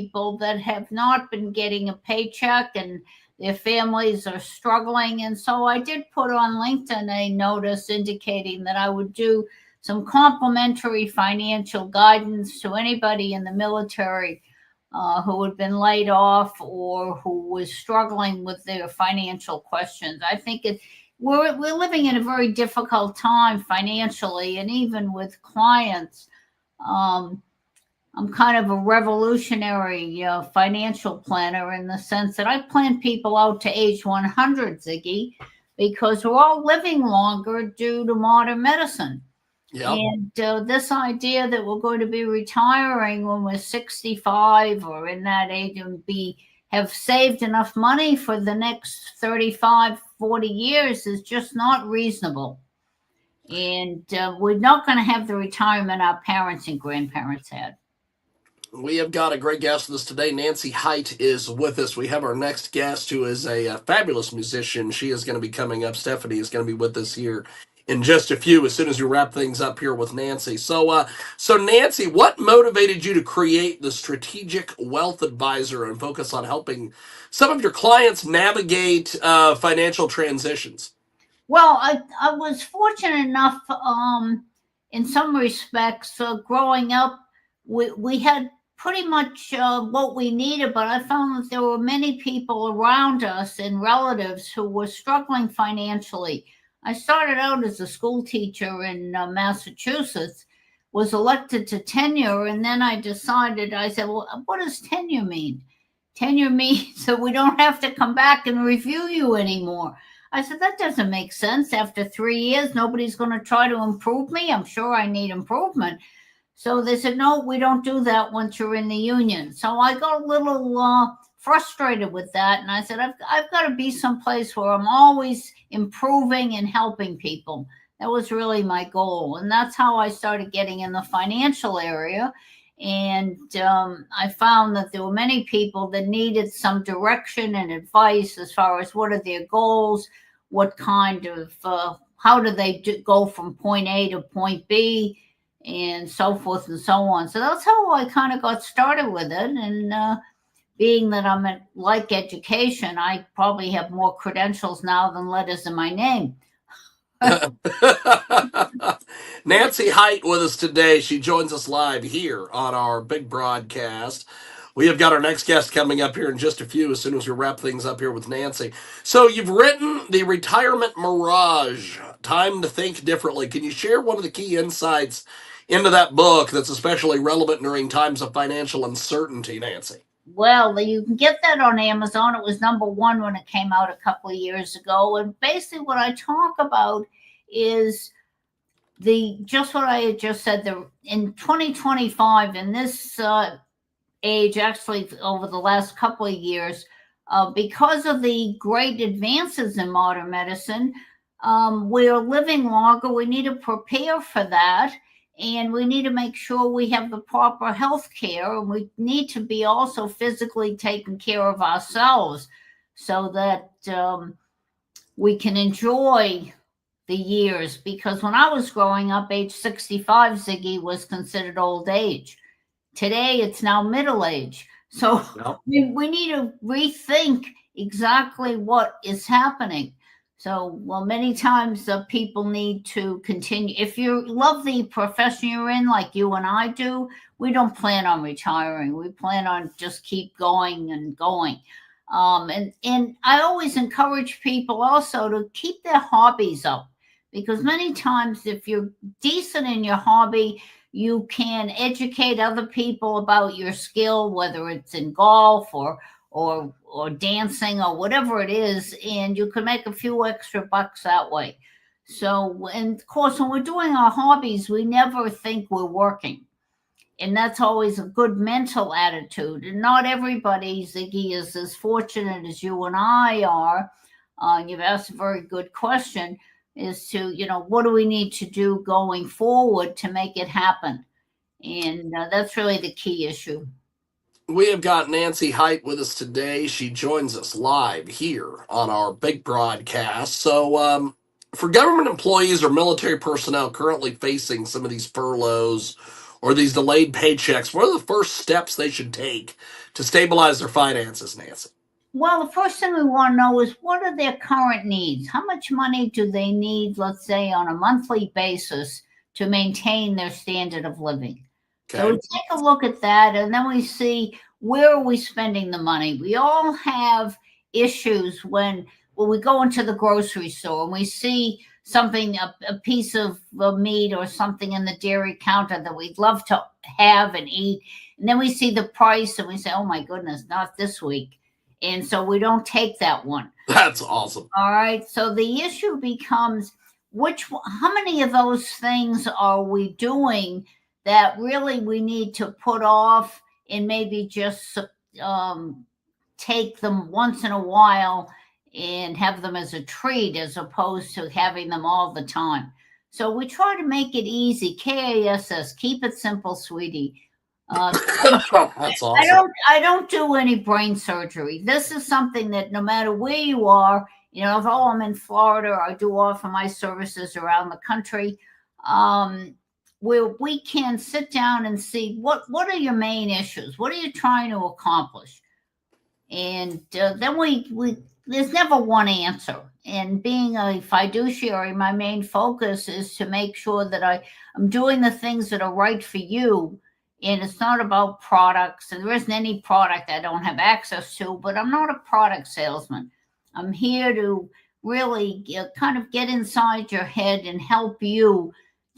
people that have not been getting a paycheck and their families are struggling. And so I did put on LinkedIn a notice indicating that I would do some complimentary financial guidance to anybody in the military who had been laid off or who was struggling with their financial questions. I think we're living in a very difficult time financially, and even with clients. I'm kind of a revolutionary financial planner in the sense that I plan people out to age 100, Ziggy, because we're all living longer due to modern medicine. Yep. And this idea that we're going to be retiring when we're 65 or in that age and have saved enough money for the next 35, 40 years is just not reasonable. And we're not going to have the retirement our parents and grandparents had. We have got a great guest with us today. Nancy Hite is with us. We have our next guest, who is a fabulous musician. She is going to be coming up. Stephanie is going to be with us here in just a few, as soon as we wrap things up here with Nancy. So Nancy, what motivated you to create the Strategic Wealth Advisor and focus on helping some of your clients navigate financial transitions? Well, I was fortunate enough, in some respects, growing up, we had pretty much what we needed, but I found that there were many people around us and relatives who were struggling financially. I started out as a school teacher in Massachusetts, was elected to tenure, and then I said, well, what does tenure mean? Tenure means that we don't have to come back and review you anymore. I said, that doesn't make sense. After 3 years, nobody's going to try to improve me. I'm sure I need improvement. So they said, no, we don't do that once you're in the union. So I got a little frustrated with that. And I said, I've got to be someplace where I'm always improving and helping people. That was really my goal. And that's how I started getting in the financial area. And I found that there were many people that needed some direction and advice as far as what are their goals, what kind of, how do they go from point A to point B, and so forth and so on. So that's how I kind of got started with it. And being that I'm at like education, I probably have more credentials now than letters in my name. Nancy Hite with us today. She joins us live here on our big broadcast. We have got our next guest coming up here in just a few, as soon as we wrap things up here with Nancy. So you've written the Retirement Mirage, Time to Think Differently. Can you share one of the key insights into that book that's especially relevant during times of financial uncertainty, Nancy? Well, you can get that on Amazon. It was #1 when it came out a couple of years ago. And basically what I talk about is just what I had just said. In 2025, in this age, actually over the last couple of years, because of the great advances in modern medicine, we are living longer. We need to prepare for that. And we need to make sure we have the proper health care. And we need to be also physically taking care of ourselves so that we can enjoy the years. Because when I was growing up, age 65, Ziggy, was considered old age. Today, it's now middle age. So we need to rethink exactly what is happening. So, many times people need to continue. If you love the profession you're in, like you and I do, we don't plan on retiring. We plan on just keep going and going. And I always encourage people also to keep their hobbies up, because many times if you're decent in your hobby, you can educate other people about your skill, whether it's in golf or dancing or whatever it is, and you can make a few extra bucks that way. So, and of course, when we're doing our hobbies, we never think we're working. And that's always a good mental attitude. And not everybody, Ziggy, is as fortunate as you and I are. You've asked a very good question, is to, what do we need to do going forward to make it happen? And that's really the key issue. We have got Nancy Hite with us today. She joins us live here on our big broadcast. So, for government employees or military personnel currently facing some of these furloughs or these delayed paychecks, what are the first steps they should take to stabilize their finances, Nancy? Well, the first thing we want to know is what are their current needs? How much money do they need, let's say, on a monthly basis to maintain their standard of living? So we Okay. take a look at that, and then we see where are we spending the money. We all have issues when we go into the grocery store and we see something, a piece of meat or something in the dairy counter that we'd love to have and eat. And then we see the price and we say, oh my goodness, not this week. And so we don't take that one. That's awesome. All right. So the issue becomes how many of those things are we doing that really we need to put off and maybe just take them once in a while and have them as a treat as opposed to having them all the time. So we try to make it easy. KASS, keep it simple, sweetie. That's awesome. I don't do any brain surgery. This is something that no matter where you are, if I'm in Florida, I do offer my services around the country, where we can sit down and see what are your main issues? What are you trying to accomplish? And then we there's never one answer. And being a fiduciary, my main focus is to make sure that I'm doing the things that are right for you. And it's not about products. And there isn't any product I don't have access to, but I'm not a product salesman. I'm here to really kind of get inside your head and help you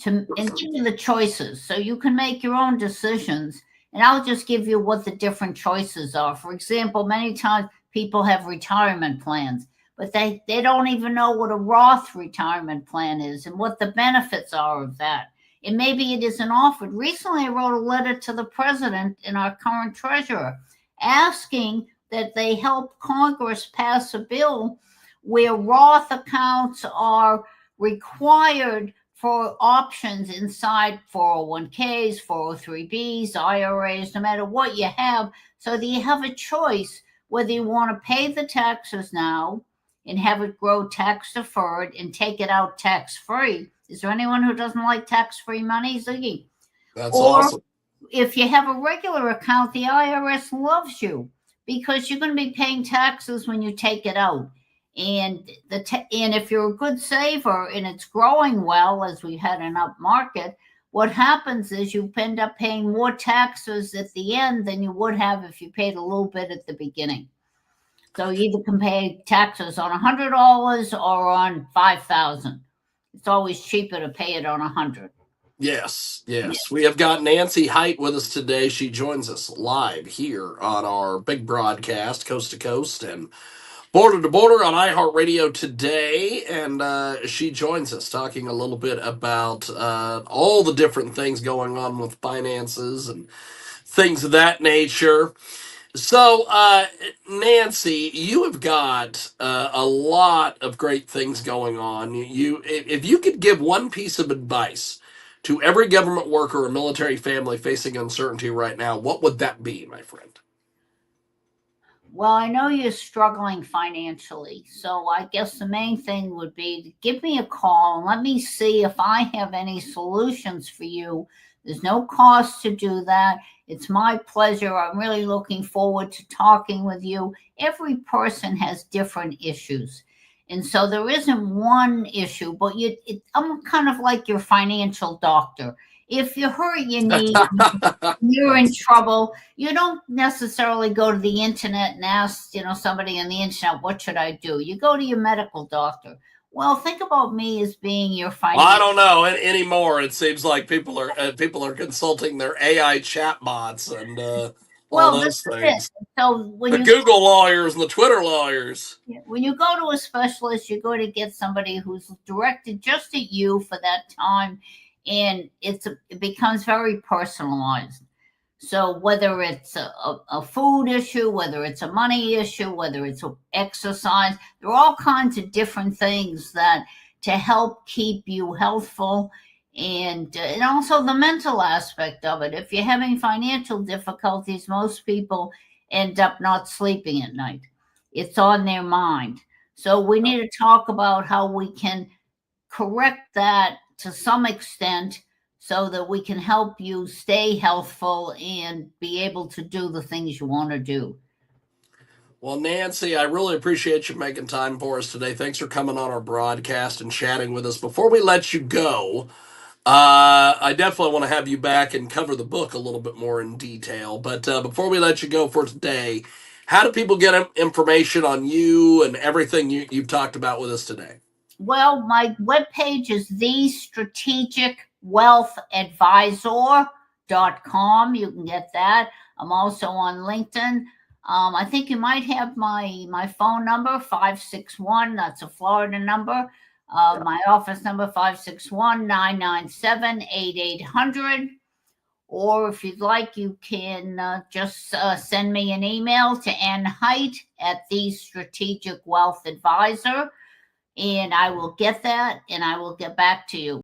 and give you the choices so you can make your own decisions. And I'll just give you what the different choices are. For example, many times people have retirement plans, but they don't even know what a Roth retirement plan is and what the benefits are of that. And maybe it isn't offered. Recently, I wrote a letter to the president and our current treasurer asking that they help Congress pass a bill where Roth accounts are required for options inside 401ks, 403bs, IRAs, no matter what you have, so that you have a choice whether you want to pay the taxes now and have it grow tax deferred and take it out tax free. Is there anyone who doesn't like tax-free money, Ziggy? That's awesome. If you have a regular account, the IRS loves you because you're going to be paying taxes when you take it out. And and if you're a good saver and it's growing well, as we had an up market, what happens is you end up paying more taxes at the end than you would have if you paid a little bit at the beginning. So you either can pay taxes on $100 or on $5,000. It's always cheaper to pay it on 100. Yes. We have got Nancy Hite with us today. She joins us live here on our big broadcast, coast to coast and border to border on iHeartRadio today. And she joins us talking a little bit about all the different things going on with finances and things of that nature. So, Nancy, you have got a lot of great things going on. If you could give one piece of advice to every government worker or military family facing uncertainty right now, what would that be, my friend? Well, I know you're struggling financially, so I guess the main thing would be to give me a call and let me see if I have any solutions for you. There's no cost to do that. It's my pleasure. I'm really looking forward to talking with you. Every person has different issues. And so there isn't one issue, but I'm kind of like your financial doctor. If you hurt your knee, you're in trouble. You don't necessarily go to the internet and ask, somebody on the internet, what should I do? You go to your medical doctor. Well, think about me as being your financial. Well, I don't know anymore. It seems like people are consulting their AI chatbots and all those things. So the Google lawyers and the Twitter lawyers. When you go to a specialist, you're going to get somebody who's directed just at you for that time, and it becomes very personalized. So whether it's a food issue, whether it's a money issue, whether it's exercise, there are all kinds of different things to help keep you healthful, and also the mental aspect of it. If you're having financial difficulties, most people end up not sleeping at night. It's on their mind. So we need to talk about how we can correct that to some extent so that we can help you stay healthful and be able to do the things you want to do. Well, Nancy, I really appreciate you making time for us today. Thanks for coming on our broadcast and chatting with us. Before we let you go, I definitely want to have you back and cover the book a little bit more in detail. But before we let you go for today, how do people get information on you and everything you've talked about with us today? Well, my webpage is thestrategicwealthadvisor.com. You can get that. I'm also on LinkedIn. I think you might have my phone number, 561. That's a Florida number. My office number, 561-997-8800. Or if you'd like, you can just send me an email to Hite at The Strategic Wealth Advisor, and I will get that and I will get back to you.